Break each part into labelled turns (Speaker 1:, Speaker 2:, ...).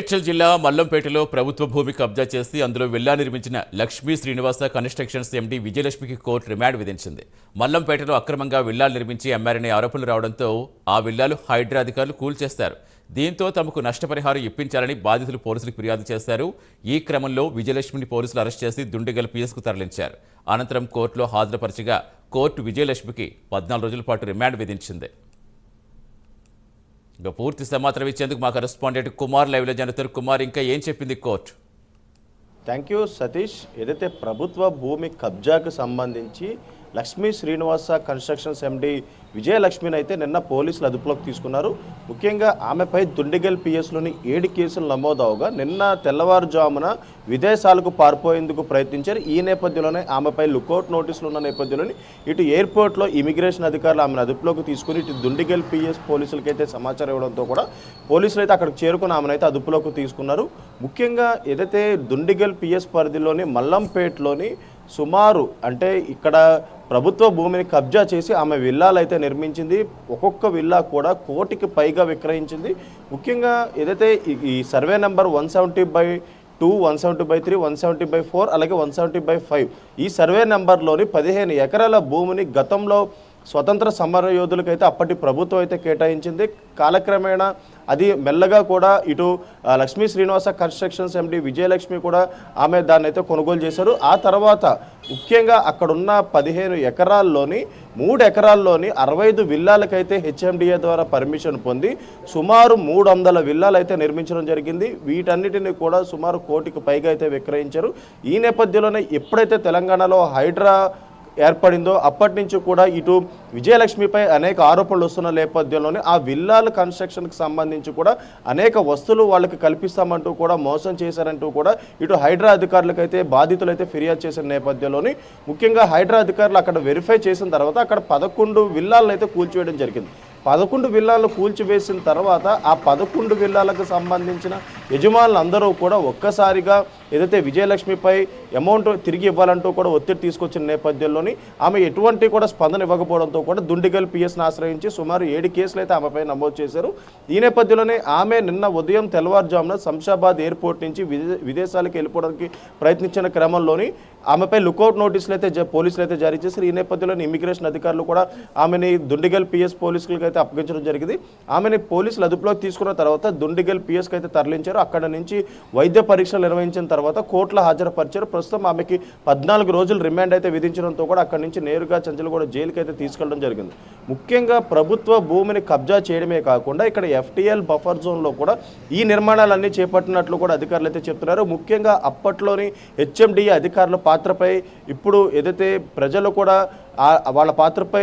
Speaker 1: మేడ్చల్ జిల్లా మల్లంపేటలో ప్రభుత్వ భూమి కబ్జా చేసి అందులో విల్లా నిర్మించిన లక్ష్మీ శ్రీనివాస కన్స్ట్రక్షన్స్ ఎండీ విజయలక్ష్మికి కోర్టు రిమాండ్ విధించింది. మల్లంపేటలో అక్రమంగా విల్లాలు నిర్మించి అమ్మారనే ఆరోపణలు రావడంతో ఆ విల్లాలు హైడ్రా అధికారులు కూల్చేస్తారు. దీంతో తమకు నష్టపరిహారం ఇప్పించాలని బాధితులు పోలీసులకు ఫిర్యాదు చేశారు. ఈ క్రమంలో విజయలక్ష్మిని పోలీసులు అరెస్ట్ చేసి దుండిగల్ పిఎస్కు తరలించారు. అనంతరం కోర్టులో హాజరుపరచగా కోర్టు విజయలక్ష్మికి 14 రోజుల పాటు రిమాండ్ విధించింది. ఇక పూర్తి సమాచారం ఇచ్చేందుకు మా కరెస్పాండెంట్ కుమార్ లైవ్లో జరుగుతారు. కుమార్, ఇంకా ఏం చెప్పింది కోర్టు?
Speaker 2: Thank you Satish. ఏదైతే ప్రభుత్వ భూమి కబ్జాకు సంబంధించి లక్ష్మీ శ్రీనివాస కన్స్ట్రక్షన్స్ ఎండీ విజయలక్ష్మిని అయితే నిన్న పోలీసులు అదుపులోకి తీసుకున్నారు. ముఖ్యంగా ఆమెపై దుండిగల్ పిఎస్లోని 7 కేసులు నమోదవగా నిన్న తెల్లవారుజామున విదేశాలకు పారిపోయేందుకు ప్రయత్నించారు. ఈ నేపథ్యంలోనే ఆమెపై లుకౌట్ నోటీసులు ఉన్న నేపథ్యంలోనే ఇటు ఎయిర్పోర్ట్లో ఇమిగ్రేషన్ అధికారులు ఆమెను అదుపులోకి తీసుకుని ఇటు దుండిగల్ పిఎస్ పోలీసులకైతే సమాచారం ఇవ్వడంతో కూడా పోలీసులు అయితే అక్కడికి చేరుకుని ఆమెనైతే అదుపులోకి తీసుకున్నారు. ముఖ్యంగా ఏదైతే దుండిగల్ పిఎస్ పరిధిలోని మల్లంపేటలోని సుమారు అంటే ఇక్కడ ప్రభుత్వ భూమిని కబ్జా చేసి ఆమె విల్లాలు అయితే నిర్మించింది. ఒక్కొక్క విల్లా కూడా 1 కోటికి పైగా విక్రయించింది. ముఖ్యంగా ఏదైతే ఈ సర్వే నెంబర్ 170/2, 170/3, 170/4 అలాగే 170/5 ఈ సర్వే నెంబర్లోని 15 ఎకరాల భూమిని గతంలో స్వతంత్ర సమర యోధులకైతే అప్పటి ప్రభుత్వం అయితే కేటాయించింది. కాలక్రమేణా అది మెల్లగా కూడా ఇటు లక్ష్మీ శ్రీనివాస కన్స్ట్రక్షన్స్ ఎండీ విజయలక్ష్మి కూడా ఆమె దాన్ని అయితే కొనుగోలు చేశారు. ఆ తర్వాత ముఖ్యంగా అక్కడున్న 15 ఎకరాల్లోని 3 ఎకరాల్లోని 65 విల్లాలకైతే హెచ్ఎండిఏ ద్వారా పర్మిషన్ పొంది సుమారు 300 విల్లాలు అయితే నిర్మించడం జరిగింది. వీటన్నిటిని కూడా సుమారు 1 కోటికి పైగా అయితే విక్రయించారు. ఈ నేపథ్యంలోనే ఎప్పుడైతే తెలంగాణలో హైడ్రా ఏర్పడిందో అప్పటి నుంచి కూడా ఇటు విజయలక్ష్మిపై అనేక ఆరోపణలు వస్తున్న నేపథ్యంలోనే ఆ విల్లాల కన్స్ట్రక్షన్కి సంబంధించి కూడా అనేక వస్తువులు వాళ్ళకి కల్పిస్తామంటూ కూడా మోసం చేశారంటూ కూడా ఇటు హైడ్రా అధికారులకైతే బాధితులు అయితే ఫిర్యాదు చేసిన నేపథ్యంలోని ముఖ్యంగా హైడ్రా అధికారులు అక్కడ వెరిఫై చేసిన తర్వాత అక్కడ 11 విల్లాలను అయితే కూల్చివేయడం జరిగింది. 11 విల్లాలు కూల్చివేసిన తర్వాత ఆ 11 విల్లాలకు సంబంధించిన యజమానులందరూ కూడా ఒక్కసారిగా ఏదైతే విజయలక్ష్మిపై అమౌంట్ తిరిగి ఇవ్వాలంటూ కూడా ఒత్తిడి తీసుకొచ్చిన నేపథ్యంలోని ఆమె ఎటువంటి కూడా స్పందన ఇవ్వకపోవడంతో కూడా దుండిగల్ పిఎస్ని ఆశ్రయించి సుమారు 7 కేసులు అయితే ఆమెపై నమోదు చేశారు. ఈ నేపథ్యంలోనే ఆమె నిన్న ఉదయం తెల్లవారుజామున శంషాబాద్ ఎయిర్పోర్ట్ నుంచి విదేశాలకు వెళ్ళిపోవడానికి ప్రయత్నించిన క్రమంలోని ఆమెపై లుకౌట్ నోటీసులు అయితే పోలీసులు అయితే జారీ చేశారు. ఈ నేపథ్యంలోని ఇమిగ్రేషన్ అధికారులు కూడా ఆమెని దుండిగల్ పిఎస్ పోలీసులకు అయితే అప్పగించడం జరిగింది. ఆమెని పోలీసులు అదుపులోకి తీసుకున్న తర్వాత దుండిగల్ పిఎస్కి అయితే తరలించారు. అక్కడ నుంచి వైద్య పరీక్షలు నిర్వహించిన తర్వాత కోర్టులో హాజరుపరిచారు. ప్రస్తుతం ఆమెకి 14 రోజులు రిమాండ్ అయితే విధించడంతో కూడా అక్కడి నుంచి నేరుగా చంచలగూడ జైలుకి అయితే తీసుకెళ్లడం జరిగింది. ముఖ్యంగా ప్రభుత్వ భూమిని కబ్జా చేయడమే కాకుండా ఇక్కడ ఎఫ్టీఎల్ బఫర్ జోన్లో కూడా ఈ నిర్మాణాలన్నీ చేపట్టినట్లు కూడా అధికారులు అయితే చెప్తున్నారు. ముఖ్యంగా అప్పట్లోని హెచ్ఎండిఏ అధికారుల పాత్రపై ఇప్పుడు ఏదైతే ప్రజలు కూడా వాళ్ళ పాత్రపై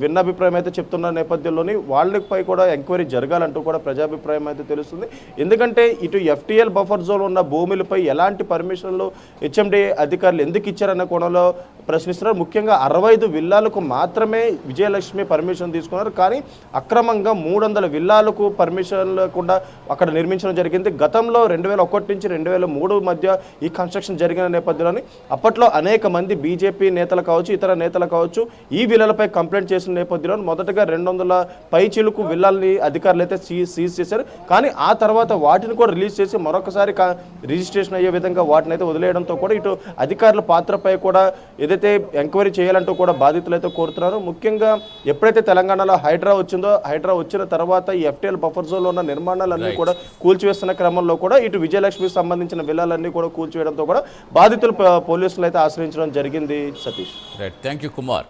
Speaker 2: భిన్నాభిప్రాయం అయితే చెప్తున్న నేపథ్యంలోని వాళ్ళపై కూడా ఎంక్వైరీ జరగాలంటూ కూడా ప్రజాభిప్రాయం అయితే తెలుస్తుంది. ఎందుకంటే ఇటు ఎఫ్టీఎల్ బఫర్ జోన్ ఉన్న భూములపై ఎలాంటి పర్మిషన్లు హెచ్ఎండిఏ అధికారులు ఎందుకు ఇచ్చారన్న కోణంలో ప్రశ్నిస్తున్నారు. ముఖ్యంగా 65 విల్లాలకు మాత్రమే విజయలక్ష్మి పర్మిషన్ తీసుకున్నారు. కానీ అక్రమంగా 300 విల్లాలకు పర్మిషన్ లేకుండా అక్కడ నిర్మించడం జరిగింది. గతంలో 2001 నుంచి 2003 మధ్య ఈ కన్స్ట్రక్షన్ జరిగిన నేపథ్యంలోని అప్పట్లో అనేక మంది బీజేపీ నేతలు కావచ్చు ఇతర నేతలు కావచ్చు ఈ విల్లాలపై కంప్లైంట్ చేసిన నేపథ్యంలో మొదటగా 200 పైచిలుకు విల్లాలని అధికారులు అయితే సీజ్ చేశారు. కానీ ఆ తర్వాత వాటిని కూడా రిలీజ్ చేసి మరొకసారి రిజిస్ట్రేషన్ అయ్యే విధంగా వాటిని అయితే వదిలేయడంతో కూడా ఇటు అధికారుల పాత్రపై కూడా ఏదైతే ఎంక్వైరీ చేయాలంటూ కూడా బాధితులు అయితే కోరుతున్నారు. ముఖ్యంగా ఎప్పుడైతే తెలంగాణలో హైడ్రా వచ్చిందో హైడ్రా వచ్చిన తర్వాత ఈ ఎఫ్టీఎల్ బఫర్ జోన్లో ఉన్న నిర్మాణాలన్నీ కూడా కూల్చివేస్తున్న క్రమంలో కూడా ఇటు విజయలక్ష్మికి సంబంధించిన విల్లాలన్నీ కూడా కూల్చివేయడంతో కూడా బాధితులు పోలీసులు అయితే ఆశ్రయించడం జరిగింది. Satish,
Speaker 1: thank you Kumar.